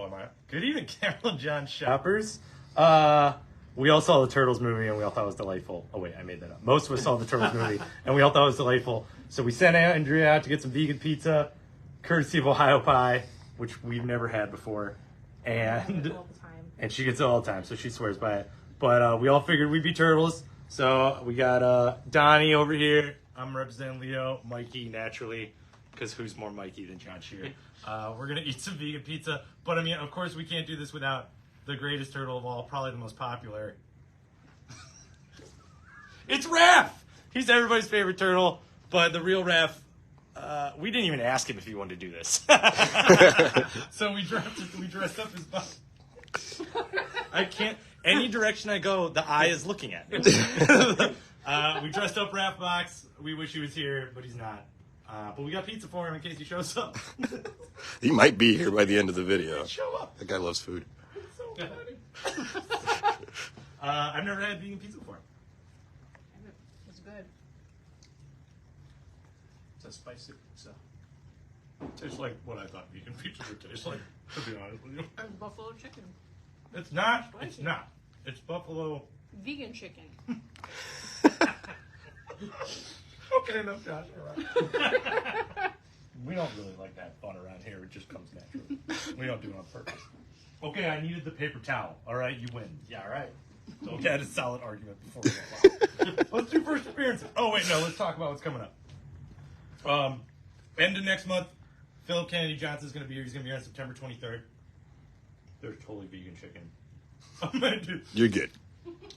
am I? Good evening, Carol and John shoppers. We all saw the Turtles movie and we all thought it was delightful. Oh, wait, I made that up. Most of us saw the Turtles movie and we all thought it was delightful. So we sent Andrea out to get some vegan pizza, courtesy of Ohio Pie, which we've never had before. And she gets it all the time, so she swears by it. But we all figured we'd be Turtles. So we got Donnie over here. I'm representing Leo. Mikey, naturally, because who's more Mikey than John Shear? We're going to eat some vegan pizza. But, I mean, of course, we can't do this without the greatest turtle of all, probably the most popular. It's Raph! He's everybody's favorite turtle, but the real Raph, we didn't even ask him if he wanted to do this. So we dressed up his butt. I can't, any direction I go, the eye is looking at me. We dressed up Raph Box. We wish he was here, but he's not. But we got pizza for him in case he shows up. He might be here by the end of the video. Show up. That guy loves food. So funny. I've never had vegan pizza before. It's good. It's a spicy pizza. It tastes like what I thought vegan pizza would taste like, to be honest with you. It's buffalo chicken. It's not. Spicy. It's not. It's buffalo. Vegan chicken. Okay, enough, Josh. All right. We don't really like that fun around here. It just comes naturally. We don't do it on purpose. Okay, I needed the paper towel. All right, you win. Yeah, all right. So we had a solid argument before we went live. Let's do first appearances. Oh, wait, no. Let's talk about what's coming up. End of next month, Philip Kennedy Johnson's going to be here. He's going to be here on September 23rd. There's totally vegan chicken. You're good.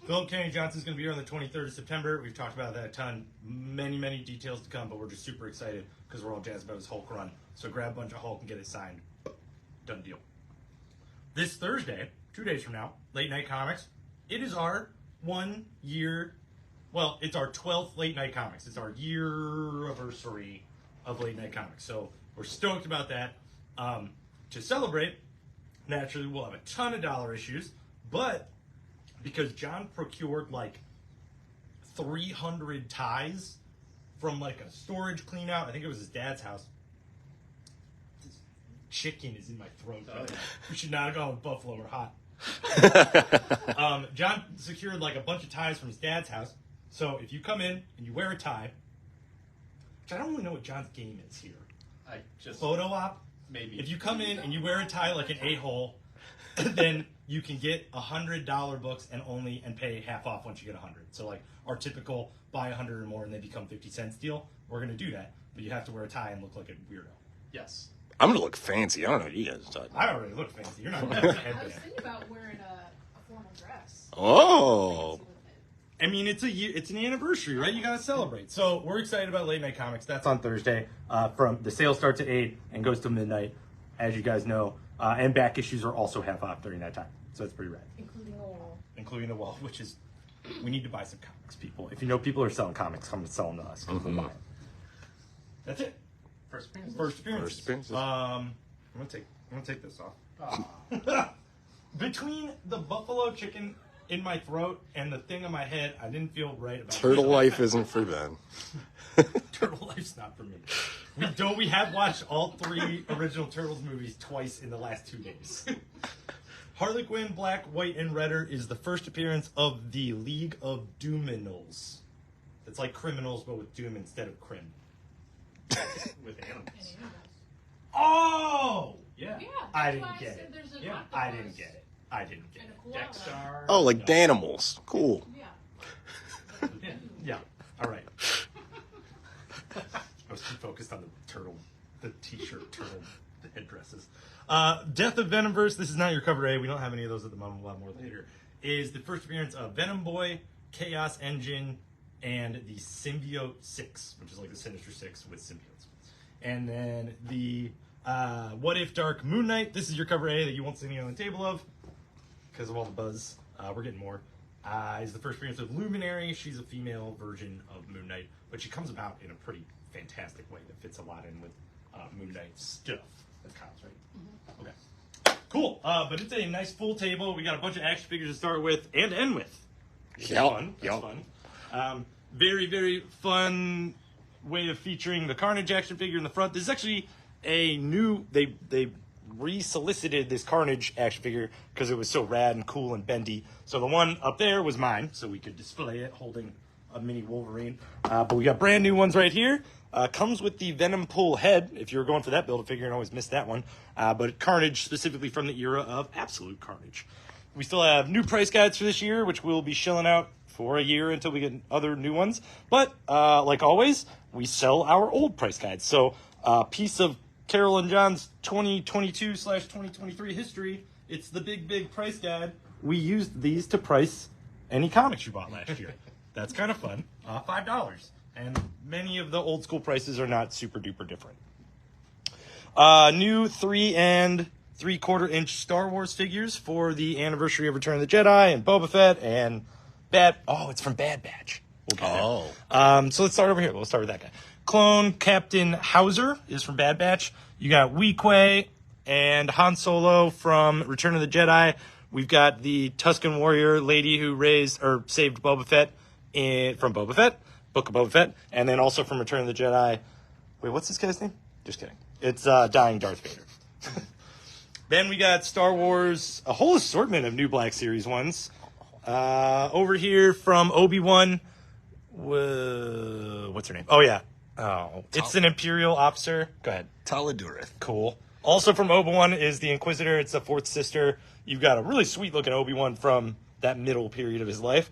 Philip Kennedy Johnson's going to be here on the 23rd of September. We've talked about that a ton. Many, many details to come, but we're just super excited because we're all jazzed about his Hulk run. So grab a bunch of Hulk and get it signed. Done deal. This Thursday, 2 days from now, Late Nite Comics, it is our 1 year, well, it's our 12th Late Nite Comics. It's our year anniversary of Late Nite Comics. So we're stoked about that. To celebrate, naturally, we'll have a ton of dollar issues, but because John procured like 300 ties from like a storage clean out, I think it was his dad's house. This chicken is in my throat. We should not have gone with buffalo or hot. John secured like a bunch of ties from his dad's house. So if you come in and you wear a tie, which I don't really know what John's game is here. I just Photo op? maybe. If you come in and you wear a tie like an a-hole, then you can get $100 books and pay half off once you get 100. So like our typical buy 100 or more and they become 50 cents deal. We're gonna do that, but you have to wear a tie and look like a weirdo. Yes. I'm gonna look fancy. I don't know what you guys are talking about. I already look fancy. You're not gonna have a I was headband. thinking about wearing a formal dress. Oh. I mean, it's an anniversary, right? You gotta celebrate. So we're excited about Late Nite Comics. That's on Thursday. From the sale starts at 8 and goes till midnight, as you guys know. And back issues are also half off during that time. So it's pretty rad. Including the wall, which is, we need to buy some comics, people. If you know people are selling comics, come and sell them to us. We'll buy them. That's it. First appearance. First appearance. First appearances. I'm gonna take this off. Between the buffalo chicken in my throat and the thing on my head, I didn't feel right about Turtle it. life isn't for Ben. Turtle life's not for me. We have watched all 3 original Turtles movies twice in the last 2 days. Harley Quinn, Black, White, and Redder is the first appearance of the League of Doominals. It's like criminals, but with doom instead of crim. With animals. Oh! Yeah, I that's didn't why I get said it. there's an Yeah, octopus. I didn't get it. I didn't get And it. a koala. Dexter. Oh, like Danimals. Cool. Yeah. Yeah. All right. I was too focused on the t-shirt turtle headdresses. Death of Venomverse. This is not your cover A. We don't have any of those at the moment. We'll have more later. Is the first appearance of Venom Boy, Chaos Engine, and the Symbiote 6, which is like the Sinister 6 with symbiotes. And then the What If Dark Moon Knight. This is your cover A that you won't see anything on the table of because of all the buzz. We're getting more. Is the first appearance of Luminary. She's a female version of Moon Knight, but she comes about in a pretty fantastic way that fits a lot in with Moon Knight stuff. That's Kyle's, right? Mm-hmm. Okay. Cool. But it's a nice full table. We got a bunch of action figures to start with and end with. That's fun. That's fun. Very, very fun way of featuring the Carnage action figure in the front. This is actually a new. They re-solicited this Carnage action figure because it was so rad and cool and bendy. So the one up there was mine, so we could display it holding a mini Wolverine. But we got brand new ones right here. Comes with the Venom Pull head. If you were going for that Build-A-Figure, and always missed that one. But Carnage specifically from the era of Absolute Carnage. We still have new price guides for this year, which we'll be shilling out for a year until we get other new ones. But like always, we sell our old price guides. So a piece of Carol and John's 2022/2023 history. It's the big price guide. We used these to price any comics you bought last year. That's kind of fun. $5. And many of the old school prices are not super duper different. New 3 3/4 inch Star Wars figures for the anniversary of Return of the Jedi and Boba Fett and it's from Bad Batch. We'll get there. So let's start over here. We'll start with that guy. Clone Captain Hauser is from Bad Batch. You got Weequay and Han Solo from Return of the Jedi. We've got the Tusken warrior lady who saved Boba Fett from Boba Fett, Book of Boba Fett, and then also from Return of the Jedi. Wait, what's this guy's name? Just kidding. It's dying Darth Vader. Then we got Star Wars, a whole assortment of new Black Series ones. Over here from Obi-Wan, what's her name? Oh, yeah. Oh, it's an Imperial officer. Go ahead. Taladurith. Cool. Also from Obi-Wan is the Inquisitor. It's the fourth sister. You've got a really sweet-looking Obi-Wan from that middle period of his life.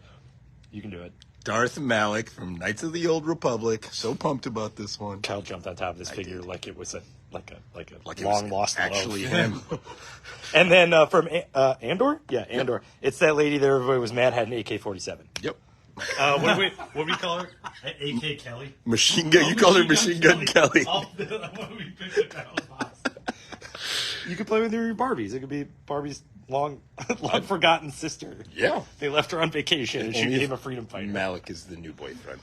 You can do it. Darth Malik from Knights of the Old Republic. So pumped about this one. Kyle jumped on top of this figure like it was a Like long lost actually love. him. And then from Andor? Yeah, Andor. It's that lady there everybody was mad had an AK-47. Yep. What do we call her? AK Kelly? Machine Gun. You called her Machine Gun Kelly. You could play with your Barbies. It could be Barbie's long forgotten sister. Yeah. They left her on vacation and she became a freedom fighter. Malik is the new boyfriend.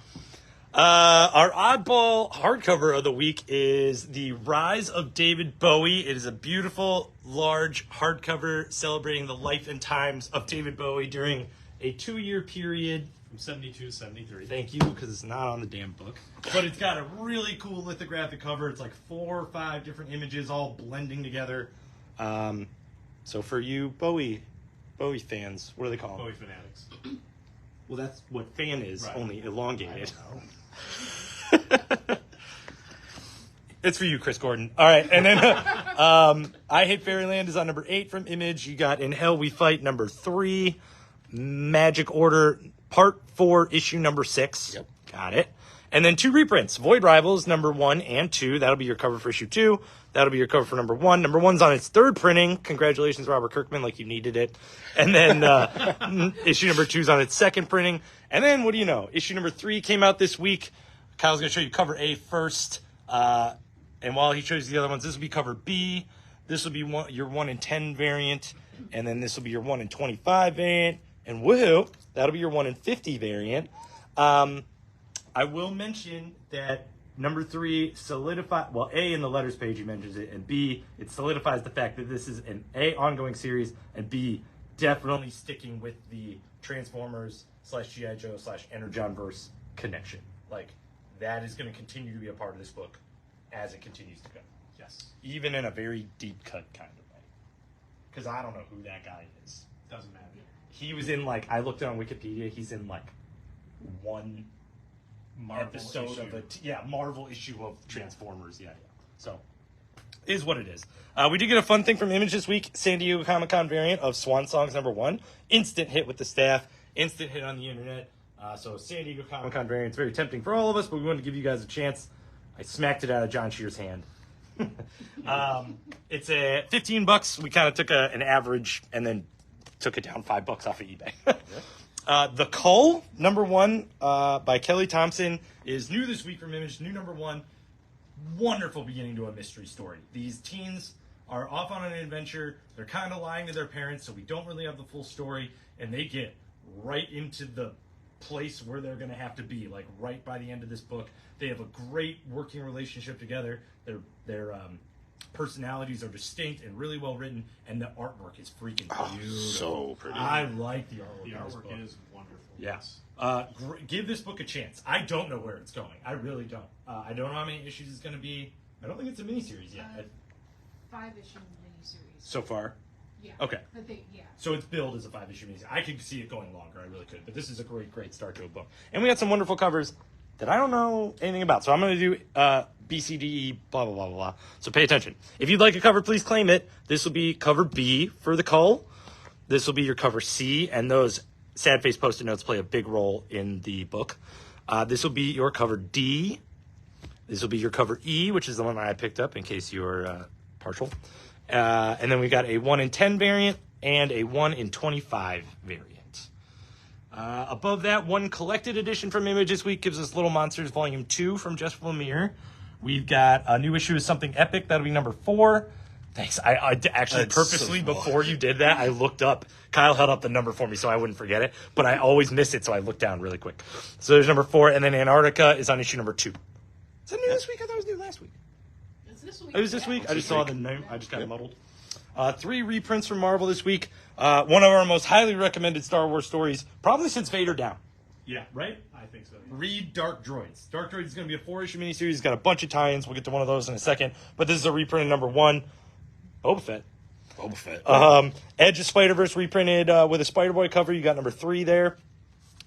Our oddball hardcover of the week is The Rise of David Bowie. It is a beautiful, large hardcover celebrating the life and times of David Bowie during a 2-year period. From 72 to 73. Thank you, because it's not on the damn book. But it's got a really cool lithographic cover. It's like 4 or 5 different images all blending together. So for you Bowie fans, what do they call them? Bowie fanatics. Well, that's what fan is, Right. only elongated. It's for you, Chris Gordon. All right, and then I Hate Fairyland is on number 8 from Image. You got In Hell We Fight number 3, Magic Order Part 4, issue number 6. Yep. Got it. And then 2 reprints, Void Rivals number 1 and 2. That'll be your cover for issue 2. That'll be your cover for number 1. Number 1's on its 3rd printing. Congratulations, Robert Kirkman, like you needed it. And then issue number 2's on its 2nd printing. And then, what do you know? Issue number 3 came out this week. Kyle's going to show you cover A first. And while he shows you the other ones, this will be cover B. This will be your 1 in 10 variant. And then this will be your 1 in 25 variant. And woohoo, that'll be your 1 in 50 variant. I will mention that number 3 A in the letters page he mentions it, and B, it solidifies the fact that this is an A, ongoing series, and B, definitely sticking with the Transformers /G.I. Joe /Energonverse connection. Like, that is going to continue to be a part of this book as it continues to go. Yes. Even in a very deep cut kind of way. Because I don't know who that guy is. Doesn't matter. He was in, I looked it on Wikipedia, he's in, one Marvel episode issue. of Marvel issue of Transformers. Yeah. So, is what it is. We did get a fun thing from Image this week. San Diego Comic-Con variant of Swan Songs number 1. Instant hit with the staff. Instant hit on the internet. So San Diego Comic-Con variant is very tempting for all of us, but we wanted to give you guys a chance. I smacked it out of John Shear's hand. It's a $15. We kind of took an average and then took it down $5 off of eBay. The Cull, number 1, by Kelly Thompson, is new this week from Image. New number 1. Wonderful beginning to a mystery story. These teens are off on an adventure. They're kind of lying to their parents, so we don't really have the full story. And they get right into the place where they're going to have to be, right by the end of this book. They have a great working relationship together. Their personalities are distinct and really well written, and the artwork is freaking beautiful. So pretty. I like the artwork. The in this artwork book. is wonderful. Yes. Give this book a chance. I don't know where it's going. I really don't. I don't know how many issues it's going to be. I don't think it's a miniseries yet. 5-issue miniseries. So far. Yeah. Okay. But yeah. So it's billed as a 5-issue miniseries. I could see it going longer. I really could. But this is a great start to a book. And we got some wonderful covers that I don't know anything about. So I'm going to do BCDE, blah, blah, blah, blah. So pay attention. If you'd like a cover, please claim it. This will be cover B for the cull. This will be your cover C. And those sad face Post-it notes play a big role in the book. This will be your cover D. This will be your cover E, which is the one I picked up in case you're partial. And then we got a 1 in 10 variant and a 1 in 25 variant. Above that, one collected edition from Image this week gives us Little Monsters Volume 2 from Jeff Lemire. We've got a new issue of Something Epic. That'll be number 4. Thanks. I actually That's purposely, so before you did that, I looked up. Kyle held up the number for me so I wouldn't forget it. But I always miss it, so I looked down really quick. So there's number 4. And then Antarctica is on issue number 2. Is that new this week? I thought it was new last week. It's this week. It was this week. I just saw the name. I just got muddled. 3 reprints from Marvel this week. One of our most highly recommended Star Wars stories, probably since Vader Down. Yeah. Right? I think so. Read Dark Droids. Dark Droids is going to be a 4-issue miniseries. It's got a bunch of tie-ins. We'll get to one of those in a second. But this is a reprint of number 1. Boba Fett. Edge of Spider-Verse reprinted with a Spider-Boy cover. You got number 3 there.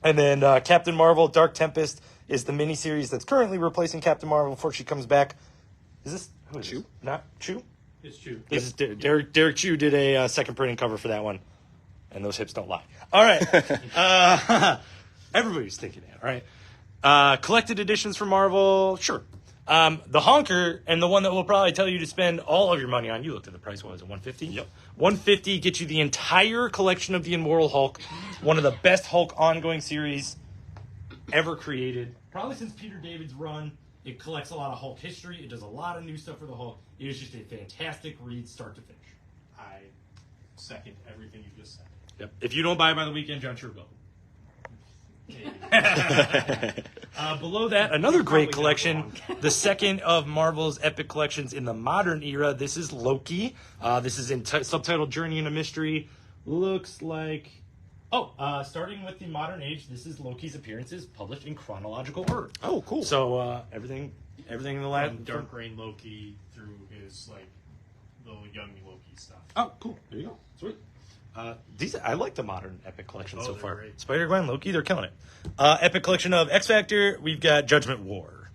And then Captain Marvel, Dark Tempest is the miniseries that's currently replacing Captain Marvel before she comes back. Is this who is Chew? this? Not Chew? It's true. This is Derek Chew did a second printing cover for that one. And those hips don't lie. All right. Everybody's thinking that, all right? Collected editions from Marvel, sure. The honker, and the one that will probably tell you to spend all of your money on, you looked at the price, what was it, $150? Yep. $150 gets you the entire collection of the Immortal Hulk, one of the best Hulk ongoing series ever created. Probably since Peter David's run. It collects a lot of Hulk history. It does a lot of new stuff for the Hulk. It is just a fantastic read, start to finish. I second everything you just said. Yep. If you don't buy it by the weekend, John Sure will. Below that, another great collection, the second of Marvel's epic collections in the modern era. This is Loki. This is in subtitled Journey into Mystery. Looks like... starting with the modern age, this is Loki's appearances published in chronological order. Oh, cool. So everything in the last... From Dark Reign Loki through his little young Loki stuff. Oh, cool. There you go. Sweet. I like the modern epic collection so they're far. great. Spider-Gwen, Loki, they're killing it. Epic collection of X-Factor, we've got Judgment War.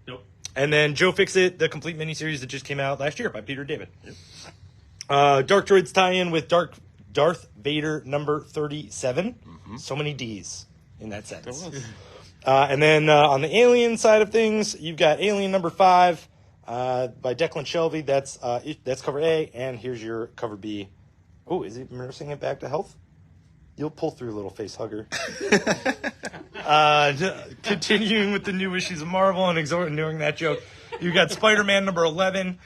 Nope. And then Joe Fixit, the complete miniseries that just came out last year by Peter David. Yep. Dark Droids tie-in with Darth Vader number 37. Mm-hmm. So many D's in that sentence. And then on the Alien side of things, you've got Alien number 5 by Declan Shelby. That's cover A, and here's your cover B. Oh, is it nursing it back to health? You'll pull through, little face hugger. Continuing with the new issues of Marvel and ignoring that joke, you got Spider-Man number 11.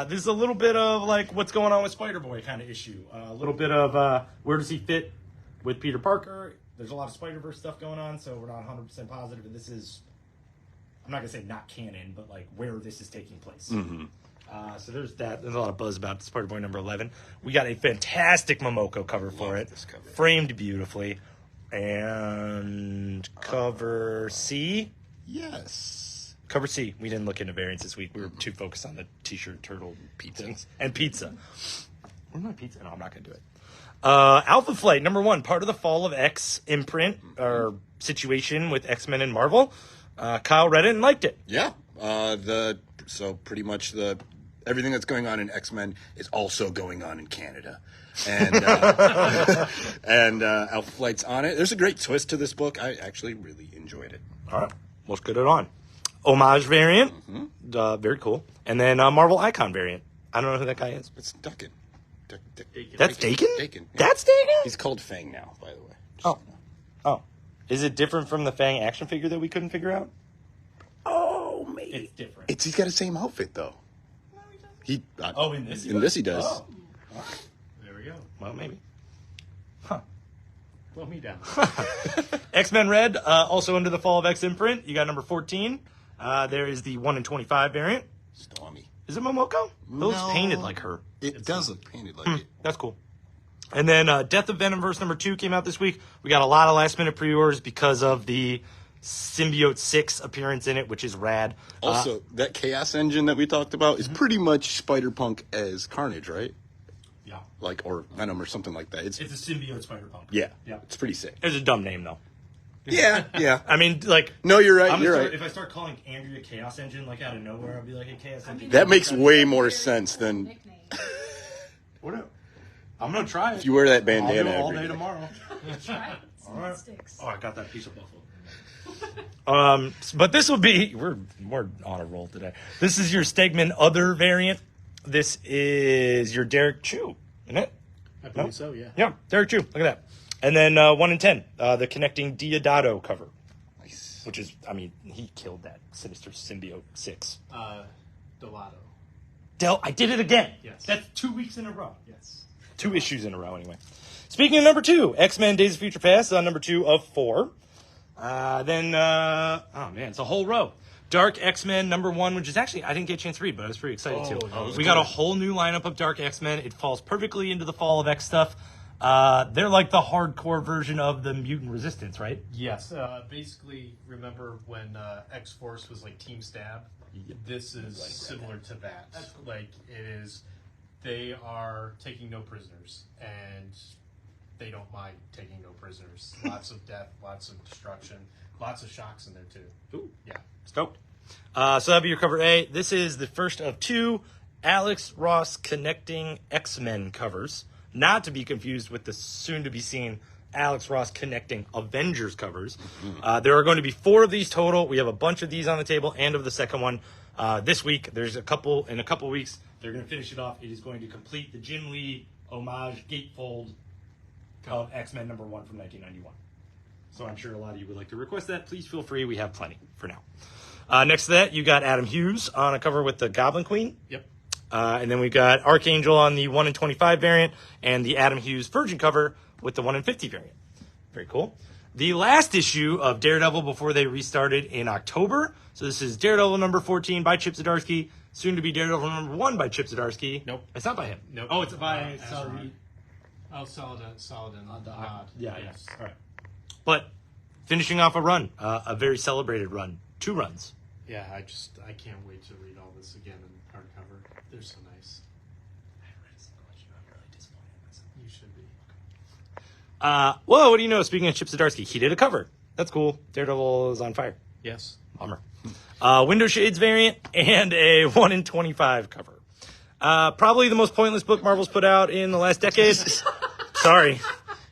This is a little bit of like what's going on with Spider-Boy kind of issue. A little bit of where does he fit with Peter Parker. There's a lot of Spider-Verse stuff going on, so we're not 100% positive. And this is, I'm not going to say not canon, but like where this is taking place. Mm-hmm. So there's that. There's a lot of buzz about Spider-Boy number 11. We got a fantastic Momoko cover for it. This cover. Framed beautifully. And cover C? Yes. Cover C. We didn't look into variants this week. We were too focused on the t-shirt, turtle, pizza. And pizza. Where's my pizza? No, I'm not going to do it. Alpha Flight, number 1, part of the Fall of X imprint or situation with X-Men and Marvel. Kyle read it and liked it. Yeah. So pretty much everything that's going on in X-Men is also going on in Canada. And and Alpha Flight's on it. There's a great twist to this book. I actually really enjoyed it. All right. Let's get it on. Homage variant. Mm-hmm. Very cool. And then Marvel Icon variant. I don't know who that guy is. It's Duncan. That's Dakin? Dakin. Yeah. That's Dakin? He's called Fang now, by the way. Oh. Is it different from the Fang action figure that we couldn't figure out? Oh, maybe. It's different. He's got the same outfit, though. No, he doesn't. Oh, in this? In this he does. Oh. There we go. Well, maybe. Huh. Blow me down. X-Men Red, also under the Fall of X imprint. You got number 14. There is the 1 in 25 variant. Stormy. Is it Momoko? It looks No. painted like her. It does look painted like it. That's cool. And then Death of Venomverse number 2 came out this week. We got a lot of last minute pre-orders because of the Symbiote 6 appearance in it, which is rad. Also, that Chaos Engine that we talked about is pretty much Spider-Punk as Carnage, right? Yeah. Like, or Venom or something like that. It's It's a symbiote Spider-Punk. yeah, Yeah. it's pretty sick. It's a dumb name, though. Yeah. I mean, like... No, you're right. I'm You're gonna right. if I start calling Andrea Chaos Engine, like, out of nowhere, I'll be like, hey, Chaos Engine. That makes way more sense than Nickname. What? I'm going to try it. if you wear that I'll do bandana it all every day day. tomorrow. Try it. See All what right. sticks. Oh, I got that piece of buffalo. But this will be we're on a roll today. This is your Stegman other variant. This is your Derek Chu, isn't it? I believe so, yeah. Yeah, Derek Chu. Look at that. And then 1 in 10, the connecting Diodato cover, Nice. which is, I mean, he killed that Sinister Symbiote 6. Delato. I did it again. Yes. That's 2 weeks in a row. Yes. 2 issues in a row, anyway. Speaking of number 2, X-Men Days of Future Past on number 2 of 4. Oh man, it's a whole row. Dark X-Men number 1, which is actually, I didn't get a chance to read, but I was pretty excited too. We got a whole new lineup of Dark X-Men. It falls perfectly into the Fall of X stuff. They're like the hardcore version of the Mutant Resistance, right? Yes. Basically, remember when X-Force was like Team Stab? This is similar to that. Like, it is, they are taking no prisoners, and they don't mind taking no prisoners. Lots of death, lots of destruction, lots of shocks in there, too. Ooh. Yeah. Stoked. So that'll be your cover A. This is the first of 2 Alex Ross connecting X-Men covers. Not to be confused with the soon-to-be-seen Alex Ross connecting Avengers covers. There are going to be 4 of these total. We have a bunch of these on the table and of the second one this week. There's a couple in a couple weeks. They're going to finish it off. It is going to complete the Jim Lee homage gatefold of X-Men number 1 from 1991. So I'm sure a lot of you would like to request that. Please feel free. We have plenty for now. Next to that, you got Adam Hughes on a cover with the Goblin Queen. Yep. And then we've got Archangel on the 1 in 25 variant and the Adam Hughes Virgin cover with the 1 in 50 variant. Very cool. The last issue of Daredevil before they restarted in October. So this is Daredevil number 14 by Chip Zdarsky, soon to be Daredevil number 1 by Chip Zdarsky. Nope. It's not by him. Nope. Oh, it's by Ezra. Saladin. Oh, Saladin. Nod. Yeah, Yes. yes. All right. But finishing off a run, a very celebrated run. 2 runs. Yeah, I can't wait to read all this again in hardcover. They're so nice. I haven't read a single issue. I'm really disappointed in myself. You should be. Well, what do you know? Speaking of Chip Zdarsky, he did a cover. That's cool. Daredevil is on fire. Yes. Bummer. Window Shades variant and a 1 in 25 cover. Probably the most pointless book Marvel's put out in the last decade. Sorry,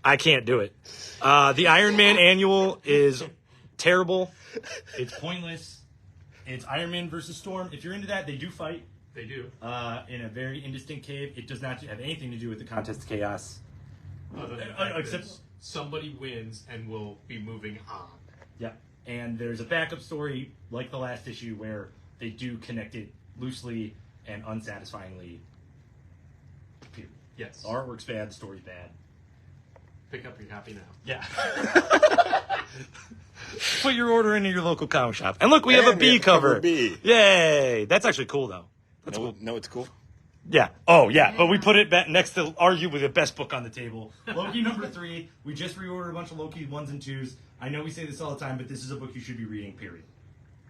I can't do it. The Iron Man annual is terrible. It's pointless. It's Iron Man versus Storm. If you're into that, they do fight. They do. In a very indistinct cave. It does not have anything to do with the Contest of Chaos. Other than the fact except- that somebody wins and will be moving on. Yeah. And there's a backup story, like the last issue, where they do connect it loosely and unsatisfyingly. Period. Yes. Artwork's bad, the story's bad. Pick up your copy now. Yeah. Put your order into your local comic shop. And look, we have a And we B have cover cover. B. Yay. That's actually cool, though. That's cool. No, it's cool. Yeah. Oh, yeah. But we put it back next to arguably the best book on the table. Loki number 3. We just reordered a bunch of Loki 1s and 2s. I know we say this all the time, but this is a book you should be reading, period.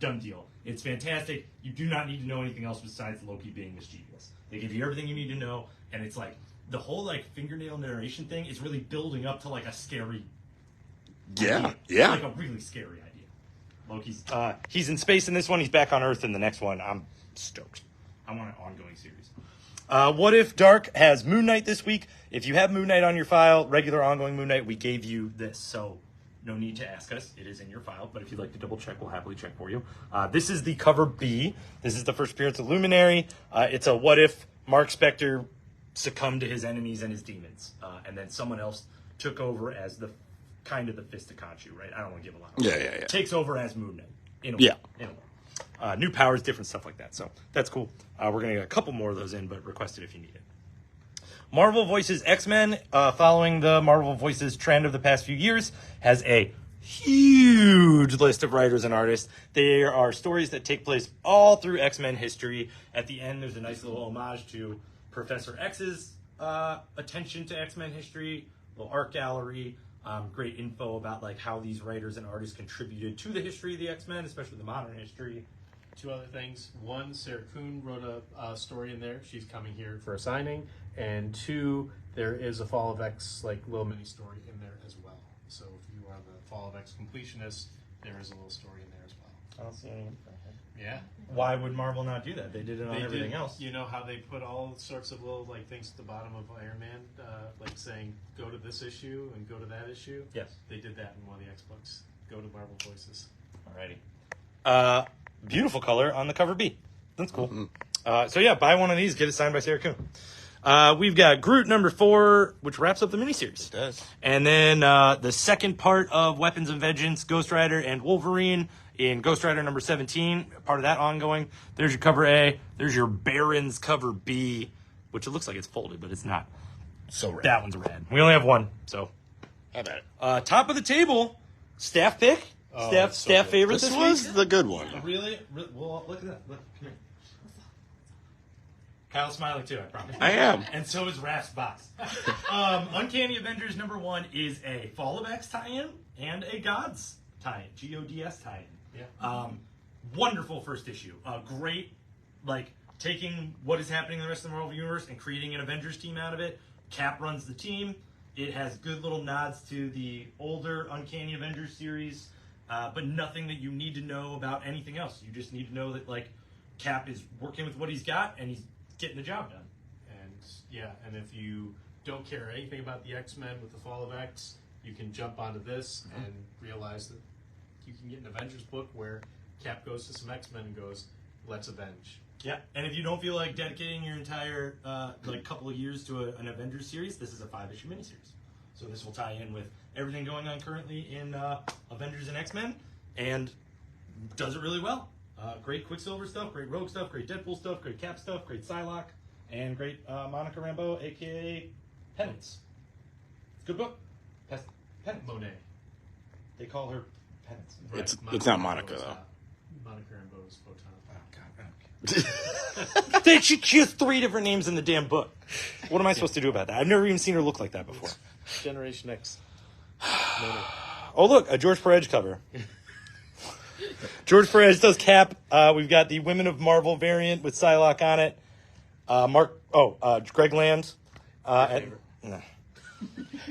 Done deal. It's fantastic. You do not need to know anything else besides Loki being mischievous. They give you everything you need to know, and it's like, the whole, like, fingernail narration thing is really building up to, like, a scary Yeah, idea. yeah. Like a really scary idea. Loki's, he's in space in this one, he's back on Earth in the next one. I'm stoked. I want an ongoing series. What If Dark has Moon Knight this week? If you have Moon Knight on your file, regular ongoing Moon Knight, we gave you this, so no need to ask us. It is in your file, but if you'd like to double check, we'll happily check for you. This is the cover B. This is the first appearance of Luminary. It's a what if Mark Spector succumbed to his enemies and his demons, and then someone else took over as the kind of the Fist of Khonshu, right? I don't want to give a lot. Yeah. Takes over as Moon Knight. In a way. Yeah. In a way. New powers, different stuff like that. So that's cool. We're going to get a couple more of those in, but request it if you need it. Marvel Voices X-Men, following the Marvel Voices trend of the past few years, has a huge list of writers and artists. There are stories that take place all through X-Men history. At the end, there's a nice little homage to Professor X's attention to X-Men history, little art gallery. Great info about like how these writers and artists contributed to the history of the X-Men, especially the modern history. Two other things. One, Sarah Kuhn wrote a story in there. She's coming here for a signing. And two, there is a Fall of X like little mini story in there as well. So if you are the Fall of X completionist, there is a little story in there as well. I don't see any. Yeah. Why would Marvel not do that? They did it on everything else. You know how they put all sorts of little like things at the bottom of Iron Man, like saying go to this issue and go to that issue. Yes. They did that in one of the X books. Go to Marvel Voices. Alrighty. Beautiful color on the cover B. That's cool. So yeah, buy one of these. Get it signed by Sarah Kuhn. We've got Groot number 4, which wraps up the miniseries. It does. And then the second part of Weapons of Vengeance, Ghost Rider and Wolverine in Ghost Rider number 17, part of that ongoing. There's your cover A. There's your Barons cover B, which it looks like it's folded, but it's not. So rad. That one's rad. We only have one, so. How about it? Top of the table, staff pick. it's so Staff good. favorite This this was week. the good one. Really? Well, look at that. Look, come here. Kyle's smiling too, I promise. I am. And so is Raph's box. Uncanny Avengers number 1 is a Fall of X tie-in and a Gods tie-in, Gods tie-in. Yeah. Wonderful first issue. Great, like taking what is happening in the rest of the Marvel Universe and creating an Avengers team out of it. Cap runs the team. It has good little nods to the older Uncanny Avengers series, but nothing that you need to know about anything else. You just need to know that like Cap is working with what he's got and he's getting the job done. And yeah, and if you don't care anything about the X-Men with the Fall of X, you can jump onto this and realize that you can get an Avengers book where Cap goes to some X-Men and goes, let's avenge. Yeah, and if you don't feel like dedicating your entire like couple of years to an Avengers series, this is a 5-issue miniseries. So this will tie in with everything going on currently in Avengers and X-Men, and does it really well. Great Quicksilver stuff, great Rogue stuff, great Deadpool stuff, great Cap stuff, great Psylocke, and great Monica Rambeau, aka Penance. Good book. Penance. Monet. They call her Penance. It's not Monica, Rambeau's though. not. Monica Rambeau's Photon. She has 3 different names in the damn book. What am I supposed to do about that? I've never even seen her look like that before. Generation X. Monet. Oh, look, a George Perez cover. George Perez does Cap. We've got the Women of Marvel variant with Psylocke on it. Greg Land.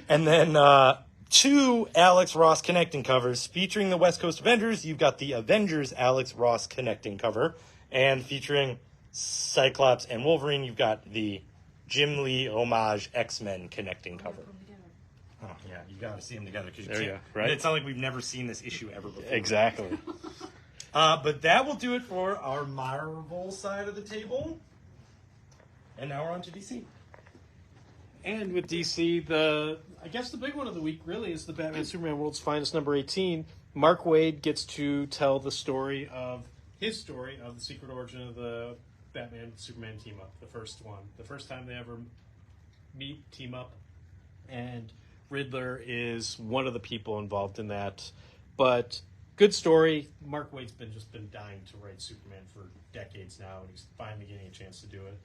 And then 2 Alex Ross connecting covers featuring the West Coast Avengers. You've got the Avengers Alex Ross connecting cover. And featuring Cyclops and Wolverine, you've got the Jim Lee homage X-Men connecting cover. Oh, yeah, you got to see them together because you There you can't. go, right? It's not like we've never seen this issue ever before. Exactly. But that will do it for our Marvel side of the table. And now we're on to DC. And with DC, I guess the big one of the week really is the Batman Superman World's Finest number 18. Mark Waid gets to tell his story of the secret origin of the Batman Superman team up, the first one, the first time they ever team up, and Riddler is one of the people involved in that. But good story. Mark Waid's been dying to write Superman for decades now, and he's finally getting a chance to do it.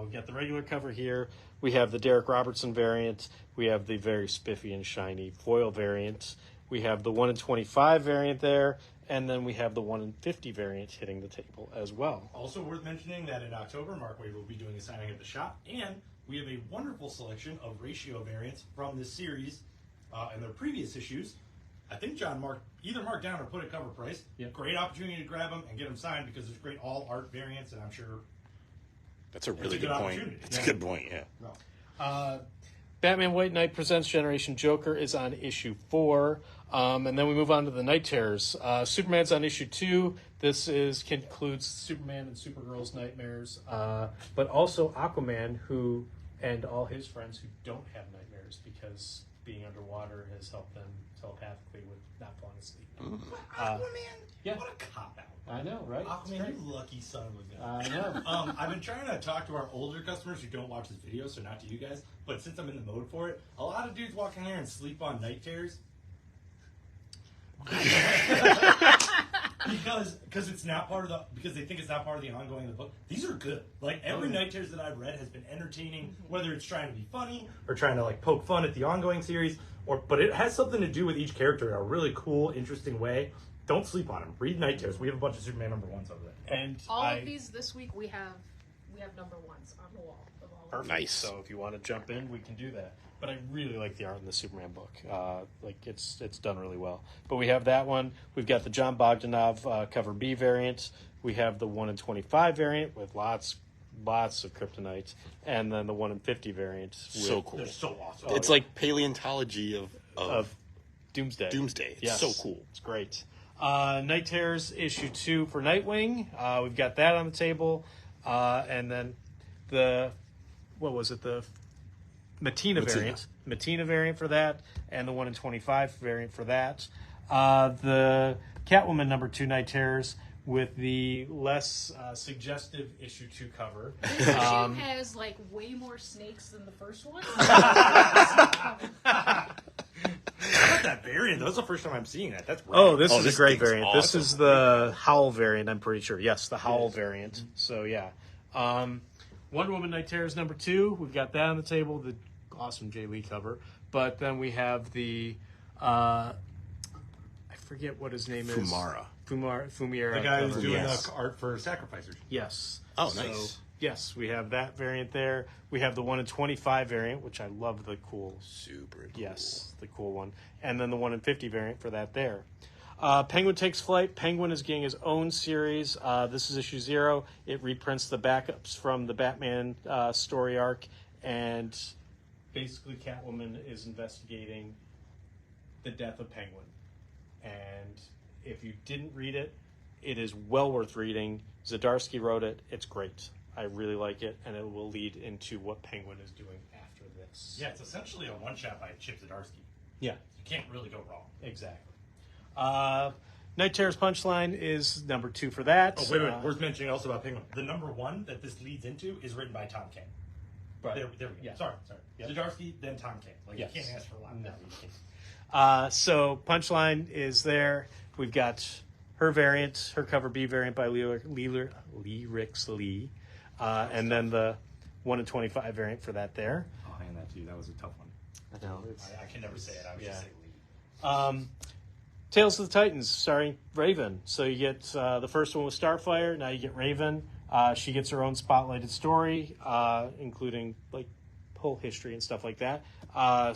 We've got the regular cover here. We have the Derek Robertson variant. We have the very spiffy and shiny foil variant. We have the 1 in 25 variant there. And then we have the 1 in 50 variant hitting the table as well. Also worth mentioning that in October, Mark Waid will be doing a signing at the shop, and we have a wonderful selection of ratio variants from this series and their previous issues. I think John either marked down or put a cover price. Yep. Great opportunity to grab them and get them signed because there's great all art variants, and I'm sure That's a really a good good point. opportunity. That's a good point, yeah. no. Batman White Knight Presents Generation Joker is on issue 4. And then we move on to the Night Terrors. Superman's on issue 2. This concludes Superman and Supergirl's nightmares. But also Aquaman, and all his friends who don't have nightmares because being underwater has helped them telepathically with not falling asleep. Aquaman? Yeah. What a cop-out. I know, right? Aquaman, you lucky son of a gun. I know. I've been trying to talk to our older customers who don't watch this video, so not to you guys, but since I'm in the mode for it, a lot of dudes walk in here and sleep on night terrors. because it's not part of because they think it's not part of the ongoing of the book. These are good. Like every Night Terrors that I've read has been entertaining, whether it's trying to be funny or trying to like poke fun at the ongoing series, but it has something to do with each character in a really cool, interesting way. Don't sleep on them. Read Night Terrors. We have a bunch of Superman #1s over there. And All of these this week we have #1s on the wall. Of all of them. Perfect. Nice. So if you want to jump in, we can do that. But I really like the art in the Superman book. Like it's done really well. But we have that one. We've got the John Bogdanov cover B variant. We have the 1 in 25 variant with lots of kryptonite, and then the 1 in 50 variant. So cool. They're so awesome. It's like paleontology of Doomsday. Doomsday. It's Yes. so cool. It's great. Night Terrors issue 2 for Nightwing. We've got that on the table, and then the Matina variant. Matina variant for that, and the 1 in 25 variant for that. The Catwoman #2 Night Terrors with the less suggestive issue 2 cover. This issue has like way more snakes than the first one. How about that variant? That was the first time I'm seeing that. That's rad. Oh, this Oh, is this a great thing's variant. This awesome. is the Howl variant, I'm pretty sure. Yes, the Howl variant. So, yeah. Wonder Woman Night Terrors #2. We've got that on the table, the awesome Jay Lee cover. But then we have the, I forget what his name is. Fumiera. The guy who's cover. doing Yes. the art for Sacrificers. Yes. Oh, So, nice. yes, we have that variant there. We have the 1 in 25 variant, which I love the cool. Super cool. Yes, the cool one. And then the 1 in 50 variant for that there. Penguin takes flight. Penguin is getting his own series. This is issue 0. It reprints the backups from the Batman story arc. And basically Catwoman is investigating the death of Penguin. And if you didn't read it, it is well worth reading. Zdarsky wrote it. It's great. I really like it. And it will lead into what Penguin is doing after this. Yeah, it's essentially a one-shot by Chip Zdarsky. Yeah. You can't really go wrong. Exactly. Night Terror's Punchline is #2 for that. Oh, wait. Worth mentioning also about Penguin. The #1 that this leads into is written by Tom King. Right. There we go. Yeah. Sorry. Yep. Zdarsky, then Tom King. Like, Yes. you can't ask for a lot. No, you can't. So Punchline is there. We've got her variant, her cover B variant by Lee Ricks Lee, and then the 1 in 25 variant for that there. I'll hand that to you. That was a tough one. I know. It's, I can never say it. I was just Yeah. saying Lee. Tales of the Titans, starring Raven. So you get the first one with Starfire. Now you get Raven. She gets her own spotlighted story, including like whole history and stuff like that.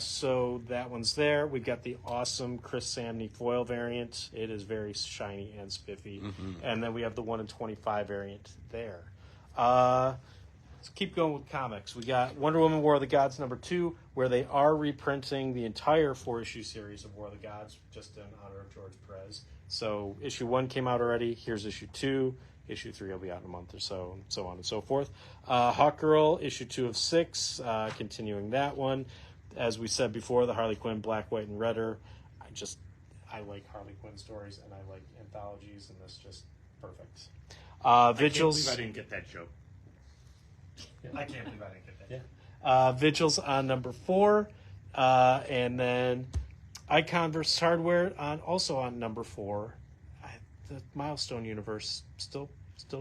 So that one's there. We've got the awesome Chris Samney foil variant. It is very shiny and spiffy. And then we have the 1 in 25 variant there. Let's keep going with comics. We got Wonder Woman War of the Gods #2, where they are reprinting the entire 4-issue series of War of the Gods, just in honor of George Perez. So issue 1 came out already. Here's issue 2. Issue 3 will be out in a month or so, and so on and so forth. Hawkgirl, issue 2 of 6, continuing that one. As we said before, the Harley Quinn, Black, White, and Redder. I like Harley Quinn stories, and I like anthologies, and this just perfect. Vigils. I can't believe I didn't get that joke. I can't believe I didn't get that. Yeah. Vigils on #4, and then Icon vs. Hardware also on #4. The Milestone universe still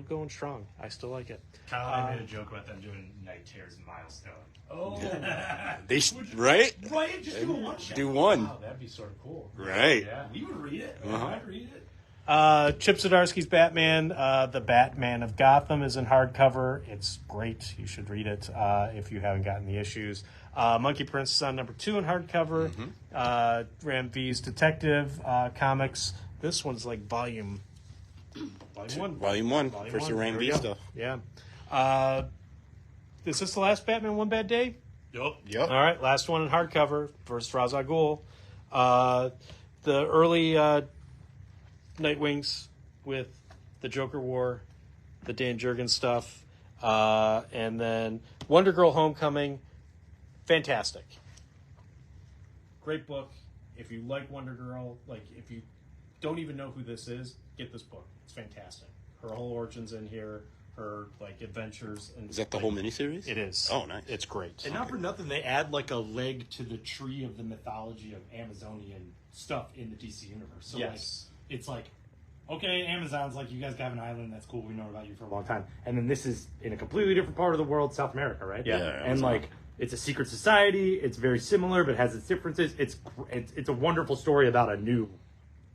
going strong. I still like it. Kyle and I made a joke about them doing Night Terrors and Milestone. Oh, They right? Right, just do a one-shot. Do one. wow, that'd be sort of cool. Right. Yeah. We would read it. Uh-huh. I'd read it. Chip Zdarsky's Batman, the Batman of Gotham, is in hardcover. It's great. You should read it if you haven't gotten the issues. Monkey Prince is on #2 in hardcover. Ram V's Detective Comics. This one's like volume 1. Volume 1. Volume First 1. of Rain There we V go. stuff. Yeah. Is this the last Batman One Bad Day? Yep. All right, last one in hardcover. First Ra's al Ghul. The early Nightwings with the Joker War, the Dan Jurgens stuff, and then Wonder Girl Homecoming. Fantastic. Great book. If you like Wonder Girl, like if you don't even know who this is, get this book. It's fantastic. Her whole origins in here, her like adventures, and Is that the whole miniseries? It is. Oh, nice. It's great. And not for nothing, they add like a leg to the tree of the mythology of Amazonian stuff in the DC universe. So Yes. like, it's like okay, Amazon's like, you guys have an island, that's cool, we know about you for a long time. And then this is in a completely different part of the world, South America, right? Yeah, And Amazon. like, it's a secret society, it's very similar, but has its differences. It's a wonderful story about a new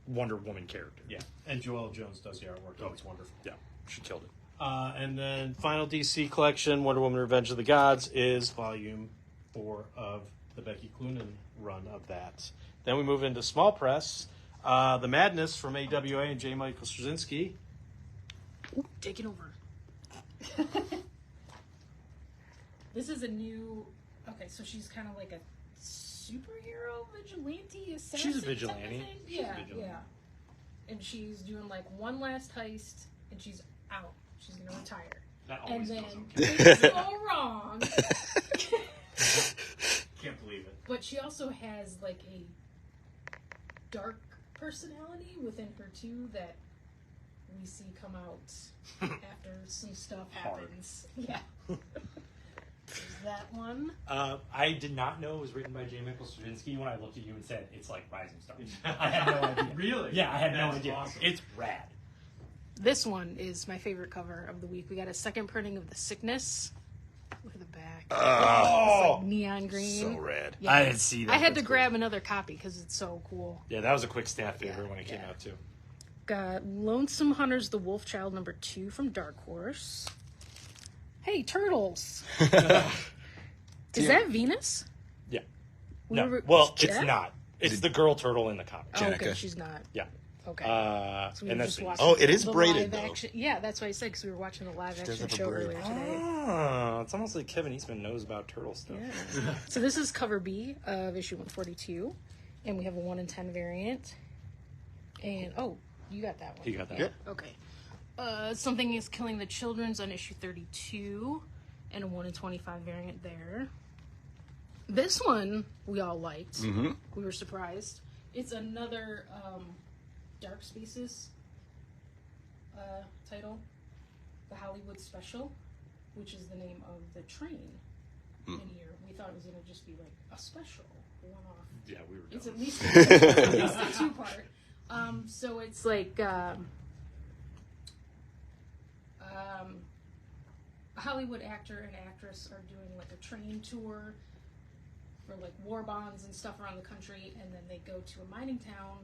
Wonder Woman character. Yeah, and Joelle Jones does the artwork. Oh, it's wonderful. Yeah, she killed it. And then final DC collection, Wonder Woman: Revenge of the Gods, is volume 4 of the Becky Cloonan run of that. Then we move into small press, The Madness from AWA and J. Michael Straczynski. Taking over. This is a new. Okay, so she's kind of like a superhero vigilante assassin. She's a type of vigilante. thing? Yeah, yeah. And she's doing like one last heist, and she's out. She's gonna retire. That And always then goes okay. things go wrong. Can't believe it. But she also has like a dark personality within her too that we see come out after some stuff happens. Yeah. There's that one. I did not know it was written by J. Michael Straczynski when I looked at you and said, it's like Rising Stars. I had no idea. Really? Yeah, I had no That's idea. awesome. It's rad. This one is my favorite cover of the week. We got a second printing of The Sickness. Look at the back. It's like neon green. So rad. Yeah. I didn't see that. I had to That's grab another copy because it's so cool. Yeah, that was a quick staff favorite Yeah, when it came yeah. out, too. Got Lonesome Hunters the Wolf Child number 2 from Dark Horse. Hey, Turtles. Is that Venus? Yeah. We No, were- well, Yeah? it's not. It's the girl turtle in the comic. Oh, okay, Jenica. she's not. Yeah. Okay. And So we were that's just Venus. watching Oh, it is the braided, live though. action. Yeah, that's what I said because we were watching the live does action have a show braid. earlier today. Oh, it's almost like Kevin Eastman knows about turtle stuff. Yeah. So this is cover B of issue 142, and we have a 1 in 10 variant. And oh, you got that one. You got that? Yep. Okay. Something is Killing the Children's on issue 32, and a 1 in 25 variant there. This one we all liked. Mm-hmm. We were surprised. It's another Dark Spaces title, the Hollywood Special, which is the name of the train in here. We thought it was going to just be like a special one-off. Yeah, we were It's dumb. at least a two-part. So it's like a Hollywood actor and actress are doing like a train tour for like war bonds and stuff around the country, and then they go to a mining town,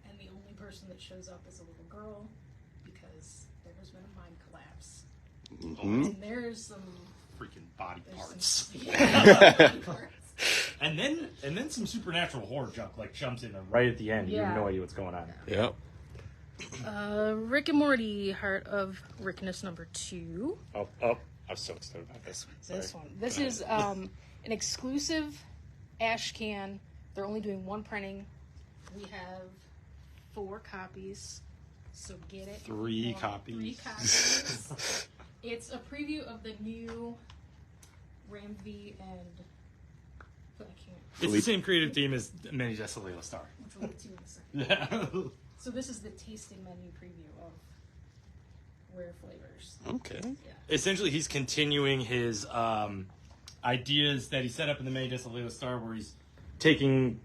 and the only person that shows up is a little girl because there's been a mine collapse. And there's some Freaking body there's parts. some body parts. And then some supernatural horror junk like jumps in right at the end. You Yeah. have no idea what's going on. Yep. Rick and Morty, Heart of Rickness number 2. Oh, I'm so excited about this. This one. This is an exclusive ash can. They're only doing one printing. We have 4 copies, so get it. 3 One, copies. 3 copies. It's a preview of the new Ram V and I can't. It's the same creative team as Manny Desoleo Star. Which we'll get to in a second. Yeah. So this is the tasting menu preview of rare flavors. Okay. Yeah. Essentially, he's continuing his ideas that he set up in the Manny Desoleo Star, where he's taking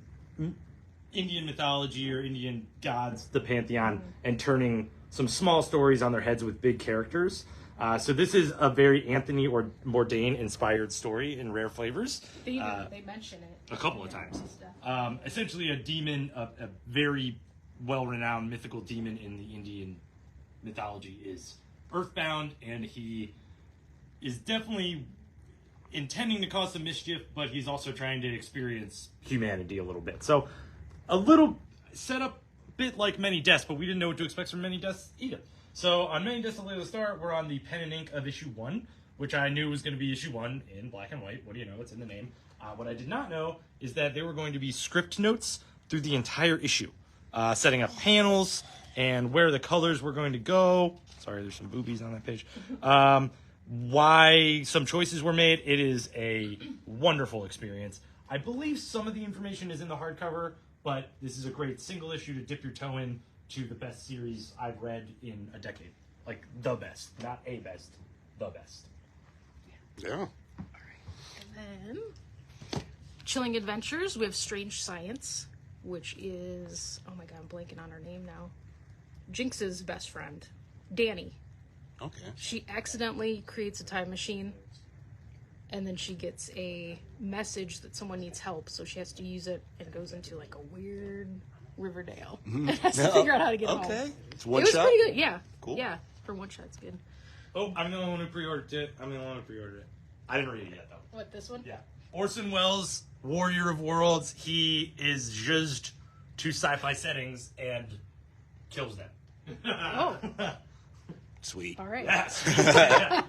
Indian mythology or Indian gods, the pantheon, and turning some small stories on their heads with big characters. So this is a very Anthony or Bourdain inspired story in Rare Flavors. They mention it A couple of Yeah, times. stuff. Essentially, a demon, a very well-renowned mythical demon in the Indian mythology is earthbound, and he is definitely intending to cause some mischief, but he's also trying to experience humanity a little bit. So, a little set up bit like Many Deaths, but we didn't know what to expect from Many Deaths either. So, on Many Deaths of Layla Star, we're on the pen and ink of issue 1, which I knew was going to be issue 1 in black and white. What do you know? It's in the name. What I did not know is that there were going to be script notes through the entire issue, setting up panels and where the colors were going to go. Sorry, there's some boobies on that page. Why some choices were made. It is a wonderful experience. I believe some of the information is in the hardcover, but this is a great single issue to dip your toe in to the best series I've read in a decade. Like, the best. Not a best. The best. Yeah. And then, Chilling Adventures, we have Strange Science, which is, oh my god, I'm blanking on her name now. Jinx's best friend, Danny. Okay. She accidentally creates a time machine, and then she gets a message that someone needs help, so she has to use it, and goes into like a weird Riverdale. And has to figure out how to get home. Okay. It's It one was shot. pretty good, yeah. Cool. Yeah, for one shot, it's good. Oh, I'm the only one who pre-ordered it. I didn't read it yet, though. What, this one? Yeah. Orson Welles, Warrior of Worlds, he is just to sci-fi settings and kills them. Oh, Sweet. all right. Yes.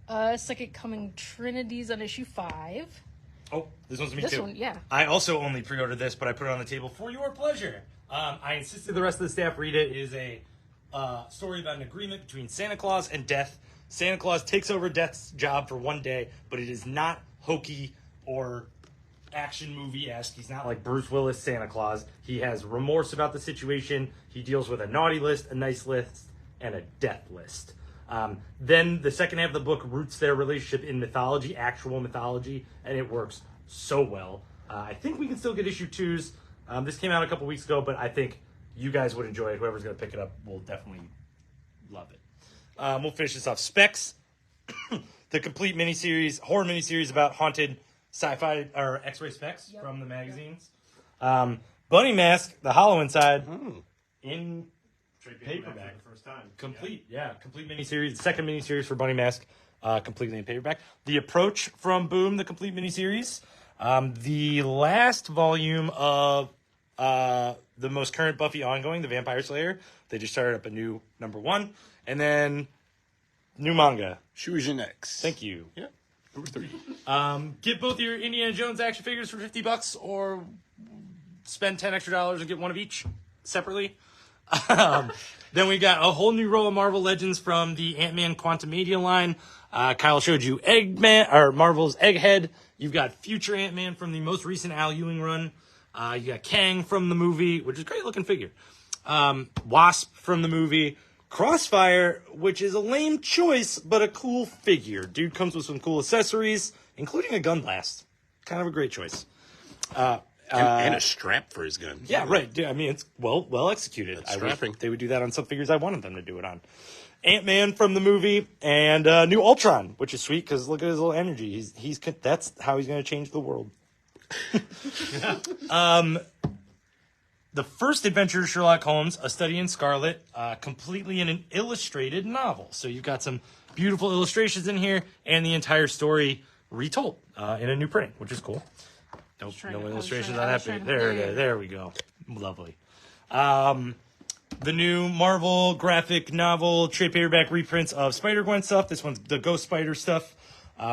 Yeah. Second Coming Trinity's on issue 5. Oh, this one's me This too. one, yeah. I also only pre-ordered this, but I put it on the table for your pleasure. I insisted the rest of the staff read it. It is a story about an agreement between Santa Claus and Death. Santa Claus takes over Death's job for one day, but it is not hokey or action movie-esque. He's not like Bruce Willis Santa Claus. He has remorse about the situation. He deals with a naughty list, a nice list, and a death list. Then the second half of the book roots their relationship in mythology, actual mythology, and it works so well. I think we can still get issue 2s. This came out a couple weeks ago, but I think you guys would enjoy it. Whoever's going to pick it up will definitely love it. We'll finish this off. Specs, the complete miniseries, horror miniseries about haunted sci-fi or X-ray specs from the magazines. Bunny Mask, the Hollow Inside, in paperback. For the first time. Complete, complete miniseries. Second miniseries for Bunny Mask, completely in paperback. The Approach from Boom, the complete miniseries. The last volume of the most current Buffy ongoing, The Vampire Slayer. They just started up a new #1. And then new manga. Shuigen X. Thank you. Yeah. Number 3. Get both your Indiana Jones action figures for $50 or spend $10 extra and get one of each separately. Then we got a whole new row of Marvel Legends from the Ant-Man Quantumania line. Kyle showed you Eggman, or Marvel's Egghead. You've got Future Ant-Man from the most recent Al Ewing run. You got Kang from the movie, which is a great looking figure. Wasp from the movie. Crossfire, which is a lame choice, but a cool figure. Dude comes with some cool accessories, including a gun blast. Kind of a great choice. And a strap for his gun. Yeah, right. I mean, it's well executed. That's I wish strapping. they would do that on some figures I wanted them to do it on. Ant-Man from the movie and new Ultron, which is sweet because look at his little energy. He's that's how he's going to change the world. The first adventure of Sherlock Holmes, A Study in Scarlet, completely in an illustrated novel. So you've got some beautiful illustrations in here and the entire story retold in a new printing, which is cool. Nope, no illustrations on that page. There we go. Lovely. The new Marvel graphic novel trade paperback reprints of Spider-Gwen stuff. This one's the Ghost Spider stuff.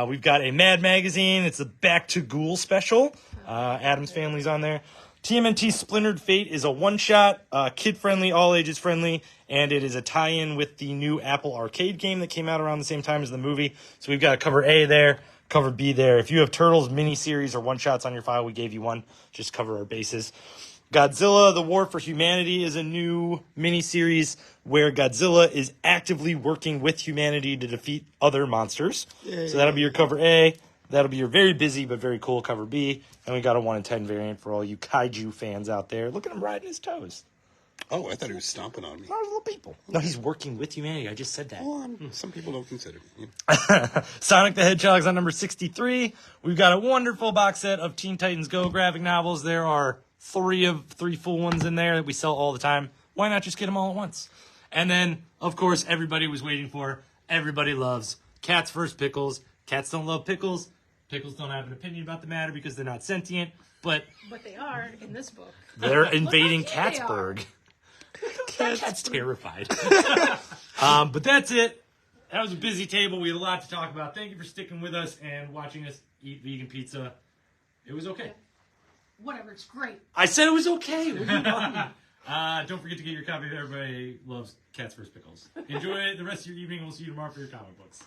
We've got a Mad magazine. It's a Back to Ghoul special. Adam's Family's on there. TMNT Splintered Fate is a one-shot, kid-friendly, all-ages friendly, and it is a tie-in with the new Apple Arcade game that came out around the same time as the movie. So we've got a cover A there, cover B there. If you have Turtles miniseries or one-shots on your file, we gave you one. Just cover our bases. Godzilla, The War for Humanity is a new miniseries where Godzilla is actively working with humanity to defeat other monsters. Yay. So that'll be your cover A. That'll be your very busy but very cool cover B. And we got a 1 in 10 variant for all you kaiju fans out there. Look at him riding his toes. Oh, I thought he was stomping on me. Not little people. No, he's working with humanity. I just said that. Well, some people don't consider it. Yeah. Sonic the Hedgehog's on number 63. We've got a wonderful box set of Teen Titans Go graphic novels. There are three full ones in there that we sell all the time. Why not just get them all at once? And then, of course, everybody was waiting for, everybody loves Cats vs. Pickles. Cats don't love pickles. Pickles don't have an opinion about the matter because they're not sentient. But they are in this book. They're invading Look how cute they Catsburg. Cat's terrified. But that's it. That was a busy table. We had a lot to talk about. Thank you for sticking with us and watching us eat vegan pizza. It was okay. Whatever, it's great. I said it was okay. What are you talking? Don't forget to get your copy of Everybody Loves Cats vs. Pickles. Enjoy the rest of your evening. We'll see you tomorrow for your comic books.